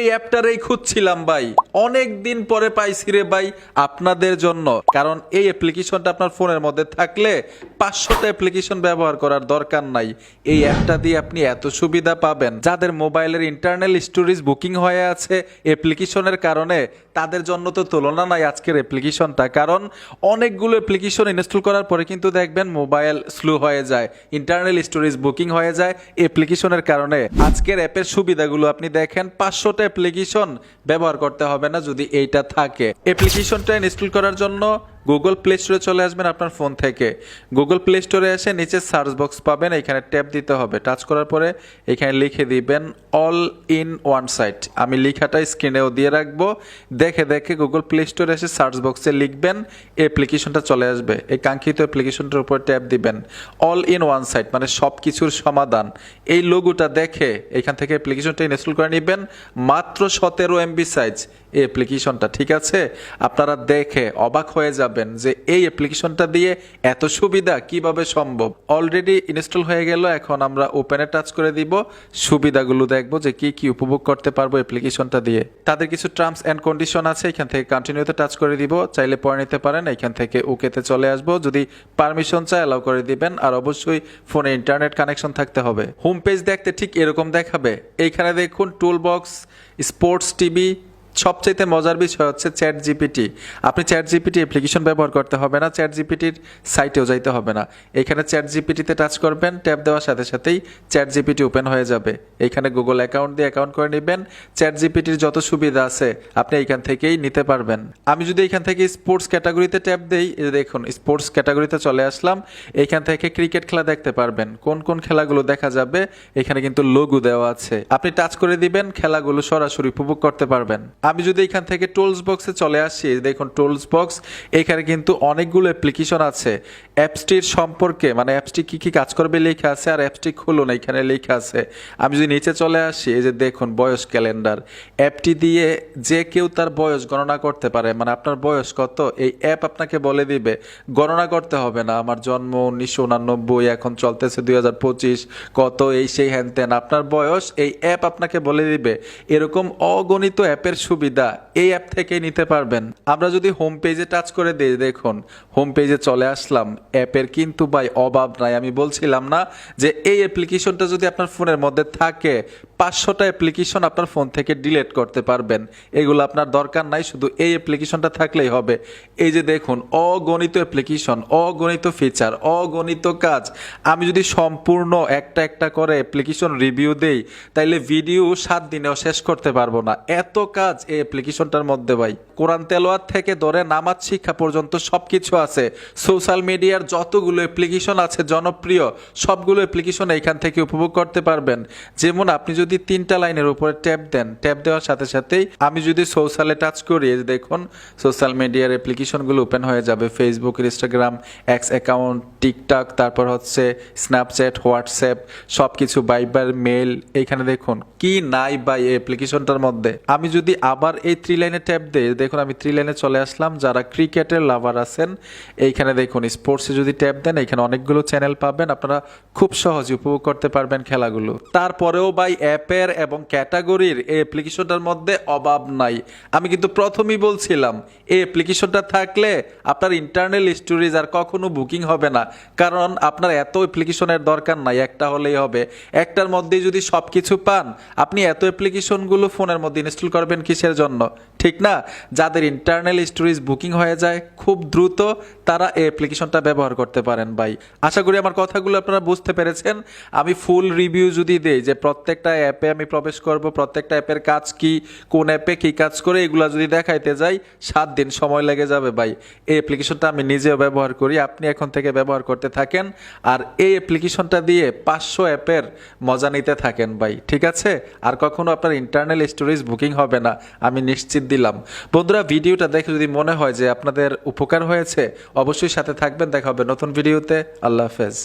এই অ্যাপটারেই খুঁজছিলাম ভাই, অনেক দিন পরে পাইছি রে ভাই আপনাদের জন্য। কারণ এই অ্যাপ্লিকেশনটা আপনার ফোনের মধ্যে থাকলে 500টা অ্যাপ্লিকেশন ব্যবহার করার দরকার নাই। এই অ্যাপটা দিয়ে আপনি এত সুবিধা পাবেন, যাদের মোবাইলের ইন্টারনাল স্টোরেজ বুকিং হয়ে আছে অ্যাপ্লিকেশনের কারণে, তাদের জন্য তো তুলনা নাই আজকের অ্যাপ্লিকেশনটা। কারণ অনেকগুলো অ্যাপ্লিকেশন ইনস্টল করার পরে কিন্তু দেখবেন মোবাইল স্লো হয়ে যায়, ইন্টারনাল স্টোরেজ বুকিং হয়ে যায় অ্যাপ্লিকেশনের কারণে। আজকের অ্যাপের সুবিধাগুলো আপনি দেখেন, 500টা অ্যাপ্লিকেশন ব্যবহার করতে হবে না যদি এইটা থাকে। অ্যাপ্লিকেশনটা ইনস্টল করার জন্য গুগল প্লে স্টোরে চলে আসবেন আপনার ফোন থেকে। গুগল প্লে স্টোরে এসে নিচে সার্চ বক্স পাবেন, এখানে ট্যাপ দিতে হবে। টাচ করার পরে এখানে লিখে দিবেন অল ইন ওয়ান সাইট। আমি লেখাটা স্ক্রিনেও দিয়ে রাখবো, দেখে দেখে গুগল প্লে স্টোরে এসে সার্চ বক্সে লিখবেন, অ্যাপ্লিকেশনটা চলে আসবে। এই কাঙ্ক্ষিত অ্যাপ্লিকেশনটার উপর ট্যাপ দিবেন, অল ইন ওয়ান সাইট মানে সব কিছুর সমাধান। এই লোগোটা দেখে এখান থেকে অ্যাপ্লিকেশনটা ইনস্টল করে নেবেন। মাত্র 17 MB সাইজ এই অ্যাপ্লিকেশনটা, ঠিক আছে? আপনারা দেখে অবাক হয়ে যাবেন যে এই অ্যাপ্লিকেশনটা দিয়ে এত সুবিধা কিভাবে সম্ভব। অলরেডি ইনস্টল হয়ে গেল, এখন আমরা ওপেনে টাচ করে দিব, সুবিধাগুলো দেখবো যে কি কি উপভোগ করতে পারবো অ্যাপ্লিকেশনটা দিয়ে। তাদের কিছু টার্মস অ্যান্ড কন্ডিশন আছে, এখান থেকে কন্টিনিউতে টাচ করে দিব, চাইলে পড়ে নিতে পারেন। এখান থেকে ওকেতে চলে আসবো, যদি পারমিশন চাই অ্যালাউ করে দিবেন। আর অবশ্যই ফোনে ইন্টারনেট কানেকশন থাকতে হবে। হোম পেজ দেখতে ঠিক এরকম দেখাবে। এইখানে দেখুন টুল বক্স, স্পোর্টস টিভি। সবচাইতে মজার বিষয় হচ্ছে চ্যাট জিপিটি। আপনি চ্যাট জিপিটি অ্যাপ্লিকেশন ব্যবহার করতে হবে না, চ্যাট জিপিটির সাইটেও যাইতে হবে না। এখানে চ্যাট জিপিটিতে টাচ করবেন, ট্যাপ দেওয়ার সাথে সাথেই চ্যাট জিপিটি ওপেন হয়ে যাবে। এখানে গুগল অ্যাকাউন্ট দিয়ে অ্যাকাউন্ট করে নেবেন। চ্যাট জিপিটির যত সুবিধা আছে আপনি এখান থেকেই নিতে পারবেন। আমি যদি এখান থেকে স্পোর্টস ক্যাটাগরিতে ট্যাপ দেই, দেখুন স্পোর্টস ক্যাটাগরিতে চলে আসলাম। এখান থেকে ক্রিকেট খেলা দেখতে পারবেন, কোন কোন খেলাগুলো দেখা যাবে এখানে কিন্তু লোগো দেওয়া আছে। আপনি টাচ করে দিবেন, খেলাগুলো সরাসরি উপভোগ করতে পারবেন। আমি যদি এখান থেকে টুলস বক্সে চলে আসি, দেখুন টুলস বক্স, এখানে কিন্তু অনেকগুলো অ্যাপ্লিকেশন আছে। অ্যাপসটির সম্পর্কে মানে অ্যাপসটি কি কি কাজ করবে লেখা আছে, আর অ্যাপসটি খুলুন এখানে লেখা আছে। আমি যদি নিচে চলে আসি, এই যে দেখুন বয়স ক্যালেন্ডার। অ্যাপটি দিয়ে যে কেউ তার বয়স গণনা করতে পারে, মানে আপনার বয়স কত এই অ্যাপ আপনাকে বলে দিবে। গণনা করতে হবে না, আমার জন্ম 1989, এখন চলতেছে 2025, কত এই সেই হ্যান ত্যান, আপনার বয়স এই অ্যাপ আপনাকে বলে দিবে। এরকম অগণিত অ্যাপের সুবিধা এই অ্যাপ থেকে নিতে পারবেন। আমরা যদি হোম পেজে টাচ করে দিই, দেখুন হোম পেজে চলে আসলাম। অ্যাপের কিন্তু ভাই অভাব নাই। আমি বলছিলাম না যে এই অ্যাপ্লিকেশনটা যদি আপনার ফোনের মধ্যে থাকে 500টা অ্যাপ্লিকেশন আপনার ফোন থেকে ডিলিট করতে পারবেন। এগুলো আপনার দরকার নাই, শুধু এই অ্যাপ্লিকেশনটা থাকলেই হবে। এই যে দেখুন অগণিত অ্যাপ্লিকেশন, অগণিত ফিচার, অগণিত কাজ। আমি যদি সম্পূর্ণ একটা একটা করে অ্যাপ্লিকেশন রিভিউ দেই, তাইলে ভিডিও 7 দিনেও শেষ করতে পারবো না, এত কাজ এই অ্যাপ্লিকেশনটার মধ্যে ভাই। কোরআন তেলাওয়াত থেকে ধরে নামাজ শিক্ষা পর্যন্ত সবকিছু আছে। সোশ্যাল মিডিয়ার যতগুলো অ্যাপ্লিকেশন আছে জনপ্রিয়, সবগুলো অ্যাপ্লিকেশন এখান থেকে উপভোগ করতে পারবেন। যেমন আপনি যদি 3টা লাইনের উপরে ট্যাপ দেন, ট্যাপ দেওয়ার সাথে সাথেই আমি যদি সোশ্যালে টাচ করি, দেখুন সোশ্যাল মিডিয়ার অ্যাপ্লিকেশনগুলো ওপেন হয়ে যাবে। Facebook, Instagram, x account, TikTok, তারপর হচ্ছে স্ন্যাপচ্যাট, হোয়াটসঅ্যাপ, সবকিছু, ভাইবার, মেল। এইখানে দেখুন কি নাই ভাই এই অ্যাপ্লিকেশনটার মধ্যে। আমি যদি আবার এই 3 লাইনে ট্যাপ দেই, দেখুন আমি 3 লাইনে চলে আসলাম। যারা ক্রিকেটের লাভার আছেন এইখানে দেখুন স্পোর্টসে যদি ট্যাপ দেন, এখানে অনেকগুলো চ্যানেল পাবেন, আপনারা খুব সহজে উপভোগ করতে পারবেন খেলাগুলো। তারপরেও ভাই অ্যাপের এবং ক্যাটাগরির এই অ্যাপ্লিকেশনটার মধ্যে অভাব নাই। আমি কিন্তু প্রথমেই বলছিলাম এই অ্যাপ্লিকেশনটা থাকলে আপনার ইন্টারনাল স্টোরেজ আর কখনো বুকিং হবে না। কারণ আপনার এত অ্যাপ্লিকেশনের দরকার নাই, একটা হলেই হবে। একটার মধ্যেই যদি সব কিছু পান, আপনি এত অ্যাপ্লিকেশনগুলো ফোনের মধ্যে ইনস্টল করবেন কিসের জন্য, ঠিক না? যাদের ইন্টারনাল স্টোরেজ বুকিং হয়ে যায় খুব দ্রুত, তারা এই অ্যাপ্লিকেশনটা ব্যবহার করতে পারেন ভাই। আশা করি আমার কথাগুলো আপনারা বুঝতে পেরেছেন। আমি ফুল রিভিউ যদি দেই যে প্রত্যেকটা অ্যাপে আমি প্রবেশ করব, প্রত্যেকটা অ্যাপের কাজ কি, কোন অ্যাপে কি কাজ করে, এগুলো যদি দেখাইতে যাই 7 দিন সময় লেগে যাবে ভাই। এই অ্যাপ্লিকেশনটা আমি নিজেও ব্যবহার করি, আপনি এখন থেকে ব্যবহার করতে থাকেন। আর এই অ্যাপ্লিকেশনটা দিয়ে 500 অ্যাপের মজা নিতে থাকেন ভাই, ঠিক আছে? আর কখনো আপনার ইন্টারনাল স্টোরেজ বুকিং হবে না, আমি নিশ্চিত দিলাম। বন্ধুরা, ভিডিওটা দেখে যদি মনে হয় যে আপনাদের উপকার হয়েছে, অবশ্যই সাথে থাকবেন। দেখা হবে নতুন ভিডিওতে। আল্লাহ হাফেজ।